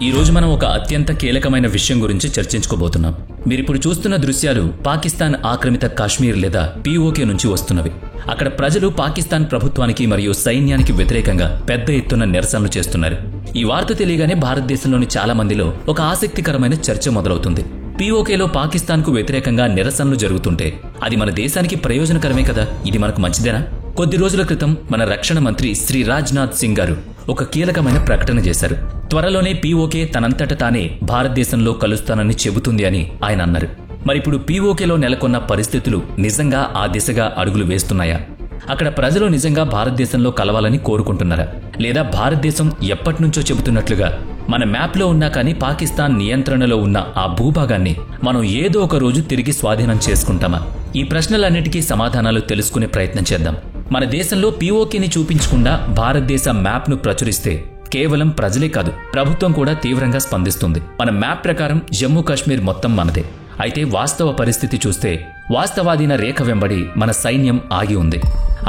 ఈ రోజు మనం ఒక అత్యంత కీలకమైన విషయం గురించి చర్చించుకోబోతున్నాం. మీరిప్పుడు చూస్తున్న దృశ్యాలు పాకిస్తాన్ ఆక్రమిత కాశ్మీర్ లేదా పీఓకే నుంచి వస్తున్నవి. అక్కడ ప్రజలు పాకిస్తాన్ ప్రభుత్వానికి మరియు సైన్యానికి వ్యతిరేకంగా పెద్ద ఎత్తున నిరసనలు చేస్తున్నారు. ఈ వార్త తెలియగానే భారతదేశంలోని చాలా మందిలో ఒక ఆసక్తికరమైన చర్చ మొదలవుతుంది. పీఓకేలో పాకిస్తాన్కు వ్యతిరేకంగా నిరసనలు జరుగుతుంటే అది మన దేశానికి ప్రయోజనకరమే కదా, ఇది మనకు మంచిదేనా? కొద్ది రోజుల క్రితం మన రక్షణ మంత్రి శ్రీ రాజ్నాథ్ సింగ్ గారు ఒక కీలకమైన ప్రకటన చేశారు. త్వరలోనే పీఓకే తనంతట తానే భారతదేశంలో కలుస్తానని చెబుతుంది అని ఆయన అన్నారు. మరిప్పుడు పీఓకేలో నెలకొన్న పరిస్థితులు నిజంగా ఆ దిశగా అడుగులు వేస్తున్నాయా? అక్కడ ప్రజలు నిజంగా భారతదేశంలో కలవాలని కోరుకుంటున్నారా? లేదా భారతదేశం ఎప్పటినుంచో చెబుతున్నట్లుగా మన మ్యాప్లో ఉన్నా కానీ పాకిస్తాన్ నియంత్రణలో ఉన్న ఆ భూభాగాన్ని మనం ఏదో ఒక రోజు తిరిగి స్వాధీనం చేసుకుంటామా? ఈ ప్రశ్నలన్నిటికీ సమాధానాలు తెలుసుకునే ప్రయత్నం చేద్దాం. మన దేశంలో పీఓకేని చూపించకుండా భారతదేశ మ్యాప్ను ప్రచురిస్తే కేవలం ప్రజలే కాదు, ప్రభుత్వం కూడా తీవ్రంగా స్పందిస్తుంది. మన మ్యాప్ ప్రకారం జమ్మూ కాశ్మీర్ మొత్తం మనదే. అయితే వాస్తవ పరిస్థితి చూస్తే వాస్తవాధీన రేఖ వెంబడి మన సైన్యం ఆగి ఉంది.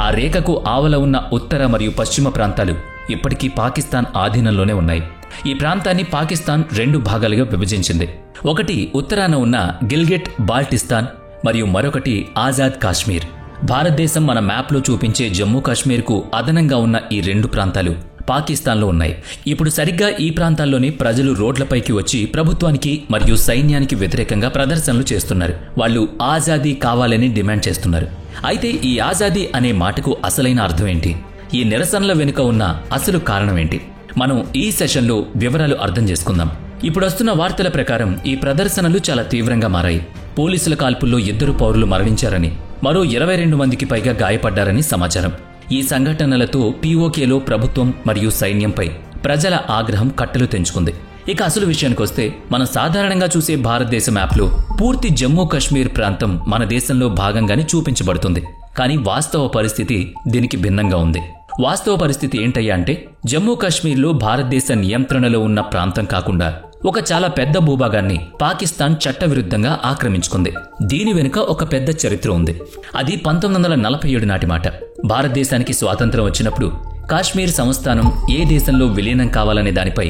ఆ రేఖకు ఆవల ఉన్న ఉత్తర మరియు పశ్చిమ ప్రాంతాలు ఇప్పటికీ పాకిస్తాన్ ఆధీనంలోనే ఉన్నాయి. ఈ ప్రాంతాన్ని పాకిస్తాన్ 2 భాగాలుగా విభజించింది. ఒకటి ఉత్తరాన ఉన్న గిల్గిట్ బాల్టిస్తాన్ మరియు మరొకటి ఆజాద్ కాశ్మీర్. భారతదేశం మన మ్యాప్లో చూపించే జమ్మూ కాశ్మీర్కు అదనంగా ఉన్న ఈ 2 ప్రాంతాలు పాకిస్తాన్లో ఉన్నాయి. ఇప్పుడు సరిగ్గా ఈ ప్రాంతాల్లోనే ప్రజలు రోడ్లపైకి వచ్చి ప్రభుత్వానికి మరియు సైన్యానికి వ్యతిరేకంగా ప్రదర్శనలు చేస్తున్నారు. వాళ్ళు ఆజాదీ కావాలని డిమాండ్ చేస్తున్నారు. అయితే ఈ ఆజాదీ అనే మాటకు అసలైన అర్థం ఏంటి? ఈ నిరసనల వెనుక ఉన్న అసలు కారణం ఏంటి? మనం ఈ సెషన్లో వివరాలు అర్థం చేసుకుందాం. ఇప్పుడొస్తున్న వార్తల ప్రకారం ఈ ప్రదర్శనలు చాలా తీవ్రంగా మారాయి. పోలీసుల కాల్పుల్లో 2 పౌరులు మరణించారని, మరో 22 మందికి పైగా గాయపడ్డారని సమాచారం. ఈ సంఘటనలతో పీఓకేలో ప్రభుత్వం మరియు సైన్యంపై ప్రజల ఆగ్రహం కట్టలు తెంచుకుంది. ఇక అసలు విషయానికొస్తే మనం సాధారణంగా చూసే భారతదేశ మ్యాప్లో పూర్తి జమ్మూ కాశ్మీర్ ప్రాంతం మన దేశంలో భాగంగానే చూపించబడుతుంది. కానీ వాస్తవ పరిస్థితి దీనికి భిన్నంగా ఉంది. వాస్తవ పరిస్థితి ఏంటయ్యా అంటే జమ్మూ కాశ్మీర్లో భారతదేశ నియంత్రణలో ఉన్న ప్రాంతం కాకుండా ఒక చాలా పెద్ద భూభాగాన్ని పాకిస్తాన్ చట్టవిరుద్ధంగా ఆక్రమించుకుంది. దీని వెనుక ఒక పెద్ద చరిత్ర ఉంది. అది 1947 నాటి మాట. భారతదేశానికి స్వాతంత్రం వచ్చినప్పుడు కాశ్మీర్ సంస్థానం ఏ దేశంలో విలీనం కావాలనే దానిపై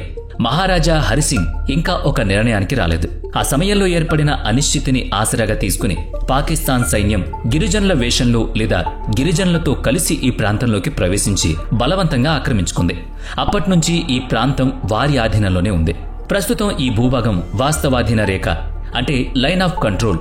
మహారాజా హరిసింగ్ ఇంకా ఒక నిర్ణయానికి రాలేదు. ఆ సమయంలో ఏర్పడిన అనిశ్చితిని ఆసరాగా తీసుకుని పాకిస్తాన్ సైన్యం గిరిజనుల వేషంలో లేదా గిరిజనులతో కలిసి ఈ ప్రాంతంలోకి ప్రవేశించి బలవంతంగా ఆక్రమించుకుంది. అప్పట్నుంచి ఈ ప్రాంతం వారి ఆధీనంలోనే ఉంది. ప్రస్తుతం ఈ భూభాగం వాస్తవాధీన రేఖ అంటే లైన్ ఆఫ్ కంట్రోల్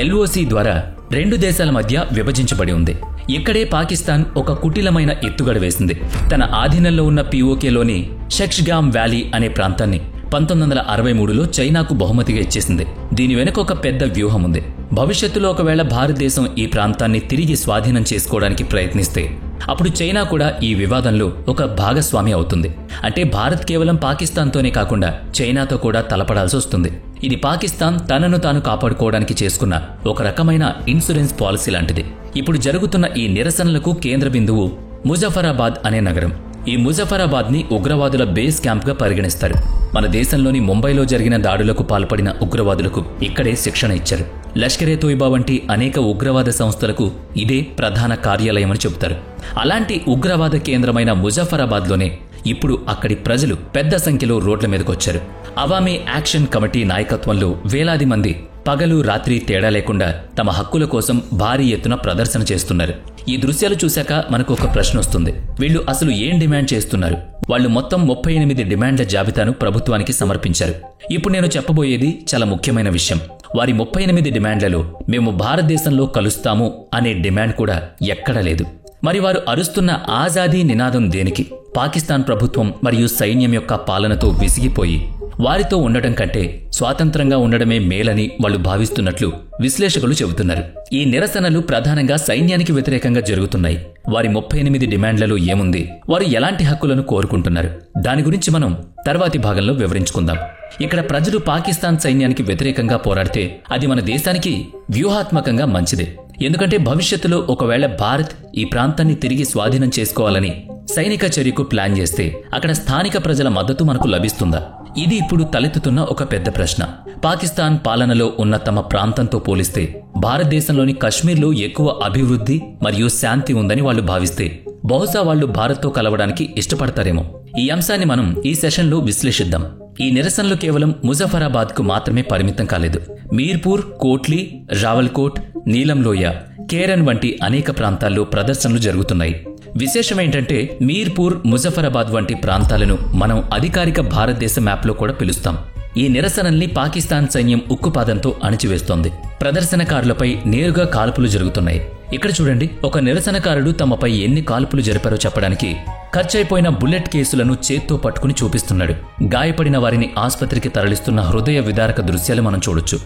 LOC ద్వారా 2 దేశాల మధ్య విభజించబడి ఉంది. ఇక్కడే పాకిస్తాన్ ఒక కుటిలమైన ఎత్తుగడ వేసింది. తన ఆధీనంలో ఉన్న పీఓకేలోని షెక్ష్గామ్ వ్యాలీ అనే ప్రాంతాన్ని 1963లో చైనాకు బహుమతిగా ఇచ్చేసింది. దీని వెనుక ఒక పెద్ద వ్యూహం ఉంది. భవిష్యత్తులో ఒకవేళ భారతదేశం ఈ ప్రాంతాన్ని తిరిగి స్వాధీనం చేసుకోవడానికి ప్రయత్నిస్తే అప్పుడు చైనా కూడా ఈ వివాదంలో ఒక భాగస్వామి అవుతుంది. అంటే భారత్ కేవలం పాకిస్తాన్తోనే కాకుండా చైనాతో కూడా తలపడాల్సి వస్తుంది. ఇది పాకిస్తాన్ తనను తాను కాపాడుకోవడానికి చేసుకున్న ఒక రకమైన ఇన్సూరెన్స్ పాలసీ లాంటిది. ఇప్పుడు జరుగుతున్న ఈ నిరసనలకు కేంద్ర బిందువు ముజఫరాబాద్ అనే నగరం. ఈ ముజఫరాబాద్ ని ఉగ్రవాదుల బేస్ క్యాంప్ గా పరిగణిస్తారు. మన దేశంలోని ముంబైలో జరిగిన దాడులకు పాల్పడిన ఉగ్రవాదులకు ఇక్కడే శిక్షణ ఇచ్చారు. లష్కరే తోయిబా వంటి అనేక ఉగ్రవాద సంస్థలకు ఇదే ప్రధాన కార్యాలయమని చెబుతారు. అలాంటి ఉగ్రవాద కేంద్రమైన ముజఫరాబాద్లోనే ఇప్పుడు అక్కడి ప్రజలు పెద్ద సంఖ్యలో రోడ్ల మీదకొచ్చారు. అవామీ యాక్షన్ కమిటీ నాయకత్వంలో వేలాది మంది పగలు రాత్రి తేడా లేకుండా తమ హక్కుల కోసం భారీ ఎత్తున ప్రదర్శన చేస్తున్నారు. ఈ దృశ్యాలు చూశాక మనకు ఒక ప్రశ్న వస్తుంది. వీళ్ళు అసలు ఏం డిమాండ్ చేస్తున్నారు? వాళ్ళు మొత్తం 38 డిమాండ్ల జాబితాను ప్రభుత్వానికి సమర్పించారు. ఇప్పుడు నేను చెప్పబోయేది చాలా ముఖ్యమైన విషయం. వారి 38 డిమాండ్లలో మేము భారతదేశంలో కలుస్తాము అనే డిమాండ్ కూడా ఎక్కడా లేదు. మరి వారు అరుస్తున్న ఆజాదీ నినాదం దేనికి? పాకిస్తాన్ ప్రభుత్వం మరియు సైన్యం యొక్క పాలనతో విసిగిపోయి వారితో ఉండటం కంటే స్వాతంత్రంగా ఉండడమే మేలని వాళ్ళు భావిస్తున్నట్లు విశ్లేషకులు చెబుతున్నారు. ఈ నిరసనలు ప్రధానంగా సైన్యానికి వ్యతిరేకంగా జరుగుతున్నాయి. వారి 38 డిమాండ్లలో ఏముంది? వారు ఎలాంటి హక్కులను కోరుకుంటున్నారు? దాని గురించి మనం తర్వాతి భాగంలో వివరించుకుందాం. ఇక్కడ ప్రజలు పాకిస్తాన్ సైన్యానికి వ్యతిరేకంగా పోరాడితే అది మన దేశానికి వ్యూహాత్మకంగా మంచిదే. ఎందుకంటే భవిష్యత్తులో ఒకవేళ భారత్ ఈ ప్రాంతాన్ని తిరిగి స్వాధీనం చేసుకోవాలని సైనిక చర్యకు ప్లాన్ చేస్తే అక్కడ స్థానిక ప్రజల మద్దతు మనకు లభిస్తుందా? ఇది ఇప్పుడు తలెత్తుతున్న ఒక పెద్ద ప్రశ్న. పాకిస్తాన్ పాలనలో ఉన్న తమ ప్రాంతంతో పోలిస్తే భారతదేశంలోని కశ్మీర్లో ఎక్కువ అభివృద్ధి మరియు శాంతి ఉందని వాళ్ళు భావిస్తే బహుశా వాళ్ళు భారత్తో కలవడానికి ఇష్టపడతారేమో. ఈ అంశాన్ని మనం ఈ సెషన్లో విశ్లేషిద్దాం. ఈ నిరసనలు కేవలం ముజఫరాబాద్కు మాత్రమే పరిమితం కాలేదు. మీర్పూర్, కోట్లీ, రావల్కోట్, నీలంలోయ, కేరన్ వంటి అనేక ప్రాంతాల్లో ప్రదర్శనలు జరుగుతున్నాయి. విశేషమేంటంటే మీర్పూర్, ముజఫరాబాద్ వంటి ప్రాంతాలను మనం అధికారిక భారతదేశ మ్యాప్లో కూడా పిలుస్తాం. ఈ నిరసనల్ని పాకిస్తాన్ సైన్యం ఉక్కుపాదంతో అణిచివేస్తోంది. ప్రదర్శనకారులపై నేరుగా కాల్పులు జరుగుతున్నాయి. ఇక్కడ చూడండి, ఒక నిరసనకారుడు తమపై ఎన్ని కాల్పులు జరిపారో చెప్పడానికి ఖర్చయిపోయిన బుల్లెట్ కేసులను చేత్తో పట్టుకుని చూపిస్తున్నాడు. గాయపడిన వారిని ఆసుపత్రికి తరలిస్తున్న హృదయ విదారక దృశ్యాలు మనం చూడొచ్చు.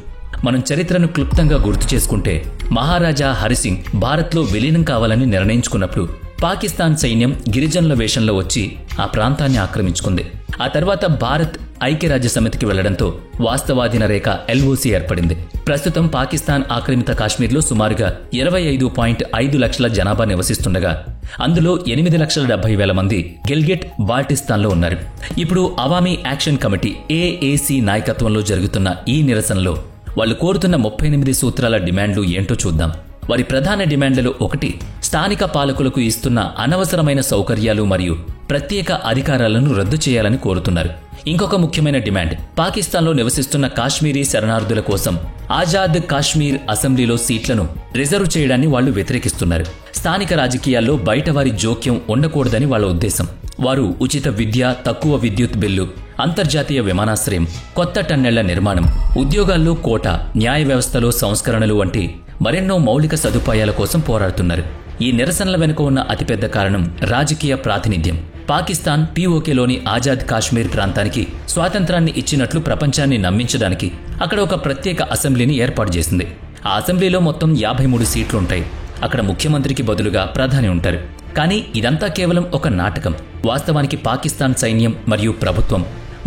మనం చరిత్రను క్లుప్తంగా గుర్తు చేసుకుంటే, మహారాజా హరిసింగ్ భారత్లో విలీనం కావాలని నిర్ణయించుకున్నప్పుడు పాకిస్తాన్ సైన్యం గిరిజనుల వేషంలో వచ్చి ఆ ప్రాంతాన్ని ఆక్రమించుకుంది. ఆ తర్వాత భారత్ ఐక్యరాజ్య సమితికి వెళ్లడంతో వాస్తవాధీన రేఖ LOC ఏర్పడింది. ప్రస్తుతం పాకిస్తాన్ ఆక్రమిత కాశ్మీర్లో సుమారుగా 25.5 లక్షల జనాభా నివసిస్తుండగా అందులో 8,70,000 మంది గిల్గిట్ బాల్టిస్తాన్లో ఉన్నారు. ఇప్పుడు అవామీ యాక్షన్ కమిటీ AAC నాయకత్వంలో జరుగుతున్న ఈ నిరసనలో వాళ్ళు కోరుతున్న 38 సూత్రాల డిమాండ్లు ఏంటో చూద్దాం. వారి ప్రధాన డిమాండ్లలో ఒకటి, స్థానిక పాలకులకు ఇస్తున్న అనవసరమైన సౌకర్యాలు మరియు ప్రత్యేక అధికారాలను రద్దు చేయాలని కోరుతున్నారు. ఇంకొక ముఖ్యమైన డిమాండ్, పాకిస్తాన్లో నివసిస్తున్న కాశ్మీరీ శరణార్థుల కోసం ఆజాద్ కాశ్మీర్ అసెంబ్లీలో సీట్లను రిజర్వ్ చేయడాన్ని వాళ్లు వ్యతిరేకిస్తున్నారు. స్థానిక రాజకీయాల్లో బయటవారి జోక్యం ఉండకూడదని వాళ్ల ఉద్దేశం. వారు ఉచిత విద్య, తక్కువ విద్యుత్ బిల్లు, అంతర్జాతీయ విమానాశ్రయం, కొత్త టన్నెళ్ల నిర్మాణం, ఉద్యోగాల్లో కోట, న్యాయ వ్యవస్థలో సంస్కరణలు వంటి మరెన్నో మౌలిక సదుపాయాల కోసం పోరాడుతున్నారు. ఈ నిరసనల వెనుక ఉన్న అతిపెద్ద కారణం రాజకీయ ప్రాతినిధ్యం. పాకిస్తాన్ POKలోని ఆజాద్ కాశ్మీర్ ప్రాంతానికి స్వాతంత్రాన్ని ఇచ్చినట్లు ప్రపంచాన్ని నమ్మించడానికి అక్కడ ఒక ప్రత్యేక అసెంబ్లీని ఏర్పాటు చేసింది. ఆ అసెంబ్లీలో మొత్తం 53 సీట్లుంటాయి. అక్కడ ముఖ్యమంత్రికి బదులుగా ప్రధాని ఉంటారు. కానీ ఇదంతా కేవలం ఒక నాటకం. వాస్తవానికి పాకిస్తాన్ సైన్యం మరియు ప్రభుత్వం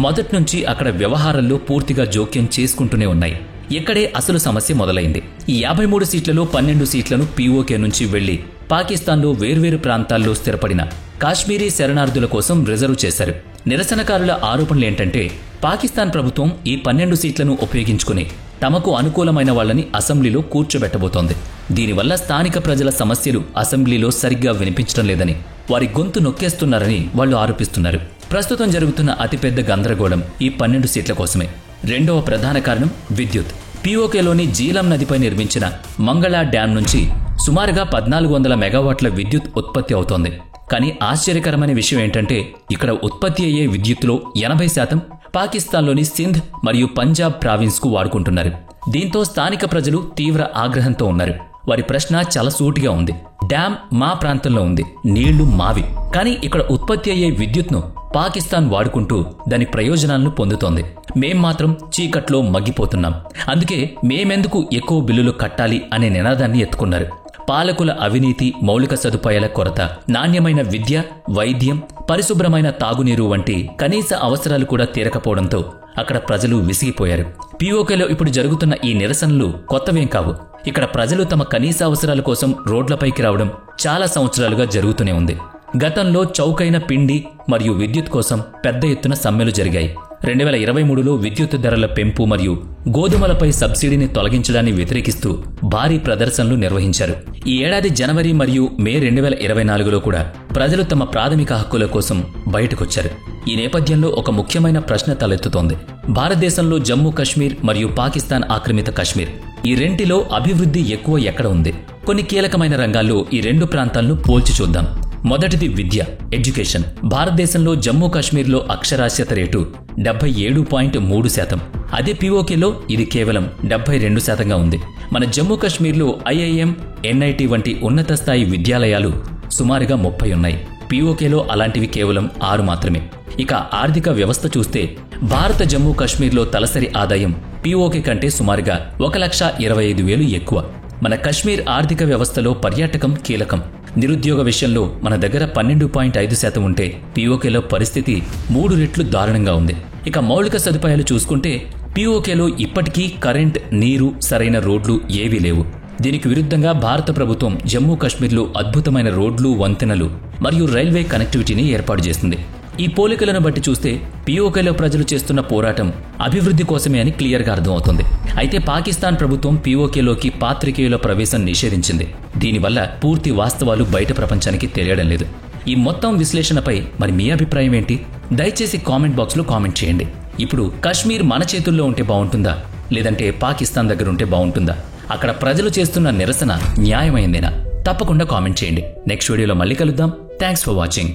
మొదట్నుంచి అక్కడ వ్యవహారాల్లో పూర్తిగా జోక్యం చేసుకుంటూనే ఉన్నాయి. ఇక్కడే అసలు సమస్య మొదలైంది. ఈ 53 సీట్లలో 12 సీట్లను POK నుంచి వెళ్లి పాకిస్తాన్లో వేర్వేరు ప్రాంతాల్లో స్థిరపడిన కాశ్మీరీ శరణార్థుల కోసం రిజర్వ్ చేశారు. నిరసనకారుల ఆరోపణలేంటంటే, పాకిస్తాన్ ప్రభుత్వం ఈ 12 సీట్లను ఉపయోగించుకుని తమకు అనుకూలమైన వాళ్లని అసెంబ్లీలో కూర్చోబెట్టబోతోంది. దీనివల్ల స్థానిక ప్రజల సమస్యలు అసెంబ్లీలో సరిగ్గా వినిపించడం లేదని, వారి గొంతు నొక్కేస్తున్నారని వాళ్లు ఆరోపిస్తున్నారు. ప్రస్తుతం జరుగుతున్న అతిపెద్ద గందరగోళం ఈ 12 సీట్ల కోసమే. రెండవ ప్రధాన కారణం విద్యుత్. POKలోని జీలం నదిపై నిర్మించిన మంగళ డ్యాం నుంచి సుమారుగా 1400 మెగావాట్ల విద్యుత్ ఉత్పత్తి అవుతోంది. కానీ ఆశ్చర్యకరమైన విషయం ఏంటంటే, ఇక్కడ ఉత్పత్తి అయ్యే విద్యుత్తులో 80% పాకిస్తాన్లోని సింధ్ మరియు పంజాబ్ ప్రావిన్స్కు వాడుకుంటున్నారు. దీంతో స్థానిక ప్రజలు తీవ్ర ఆగ్రహంతో ఉన్నారు. వారి ప్రశ్న చాలా సూటిగా ఉంది. డ్యాం మా ప్రాంతంలో ఉంది, నీళ్లు మావి, కానీ ఇక్కడ ఉత్పత్తి అయ్యే విద్యుత్ను పాకిస్తాన్ వాడుకుంటూ దాని ప్రయోజనాలను పొందుతోంది. మేం మాత్రం చీకట్లో మగ్గిపోతున్నాం. అందుకే మేమెందుకు ఎక్కువ బిల్లులు కట్టాలి అనే నినాదాన్ని ఎత్తుకున్నారు. పాలకుల అవినీతి, మౌలిక సదుపాయాల కొరత, నాణ్యమైన విద్య, వైద్యం, పరిశుభ్రమైన తాగునీరు వంటి కనీస అవసరాలు కూడా తీరకపోవడంతో అక్కడ ప్రజలు విసిగిపోయారు. POKలో ఇప్పుడు జరుగుతున్న ఈ నిరసనలు కొత్తవేం కావు. ఇక్కడ ప్రజలు తమ కనీస అవసరాల కోసం రోడ్లపైకి రావడం చాలా సంవత్సరాలుగా జరుగుతూనే ఉంది. గతంలో చౌకైన పిండి మరియు విద్యుత్ కోసం పెద్ద ఎత్తున సమ్మెలు జరిగాయి. 2023లో విద్యుత్ ధరల పెంపు మరియు గోధుమలపై సబ్సిడీని తొలగించడాన్ని వ్యతిరేకిస్తూ భారీ ప్రదర్శనలు నిర్వహించారు. ఈ ఏడాది జనవరి మరియు మే 2024లో కూడా ప్రజలు తమ ప్రాథమిక హక్కుల కోసం బయటకొచ్చారు. ఈ నేపథ్యంలో ఒక ముఖ్యమైన ప్రశ్న తలెత్తుతోంది. భారతదేశంలో జమ్మూ కశ్మీర్ మరియు పాకిస్తాన్ ఆక్రమిత కశ్మీర్, ఈ రెంటిలో అభివృద్ధి ఎక్కువ ఎక్కడ ఉంది? కొన్ని కీలకమైన రంగాల్లో ఈ రెండు ప్రాంతాలను పోల్చి చూద్దాం. మొదటిది విద్య, ఎడ్యుకేషన్. భారతదేశంలో జమ్మూ కాశ్మీర్లో అక్షరాస్యత రేటు 77.3%. అదే POKలో ఇది కేవలం 72%గా ఉంది. మన జమ్మూ కాశ్మీర్లో IIM, NIT వంటి ఉన్నత స్థాయి విద్యాలయాలు సుమారుగా 30 ఉన్నాయి. POKలో అలాంటివి కేవలం 6 మాత్రమే. ఇక ఆర్థిక వ్యవస్థ చూస్తే భారత జమ్మూ కాశ్మీర్లో తలసరి ఆదాయం POK కంటే సుమారుగా 1,25,000 ఎక్కువ. మన కశ్మీర్ ఆర్థిక వ్యవస్థలో పర్యాటకం కీలకం. నిరుద్యోగ విషయంలో మన దగ్గర 12.5% ఉంటే POKలో పరిస్థితి 3 రెట్లు దారుణంగా ఉంది. ఇక మౌలిక సదుపాయాలు చూసుకుంటే POKలో ఇప్పటికీ కరెంట్, నీరు, సరైన రోడ్లు ఏవీ లేవు. దీనికి విరుద్ధంగా భారత ప్రభుత్వం జమ్మూ కాశ్మీర్లో అద్భుతమైన రోడ్లు, వంతెనలు మరియు రైల్వే కనెక్టివిటీని ఏర్పాటు చేసింది. ఈ పోలికలను బట్టి చూస్తే POKలో ప్రజలు చేస్తున్న పోరాటం అభివృద్ధి కోసమే అని క్లియర్గా అర్థమవుతుంది. అయితే పాకిస్తాన్ ప్రభుత్వం POKలోకి పాత్రికేయుల ప్రవేశం నిషేధించింది. దీనివల్ల పూర్తి వాస్తవాలు బయట ప్రపంచానికి తెలియడం లేదు. ఈ మొత్తం విశ్లేషణపై మరి మీ అభిప్రాయం ఏంటి? దయచేసి కామెంట్ బాక్స్లో కామెంట్ చేయండి. ఇప్పుడు కశ్మీర్ మన చేతుల్లో ఉంటే బాగుంటుందా, లేదంటే పాకిస్తాన్ దగ్గర ఉంటే బాగుంటుందా? అక్కడ ప్రజలు చేస్తున్న నిరసన న్యాయమైందేనా? తప్పకుండా కామెంట్ చేయండి. నెక్స్ట్ వీడియోలో మళ్ళీ కలుద్దాం. Thanks for watching.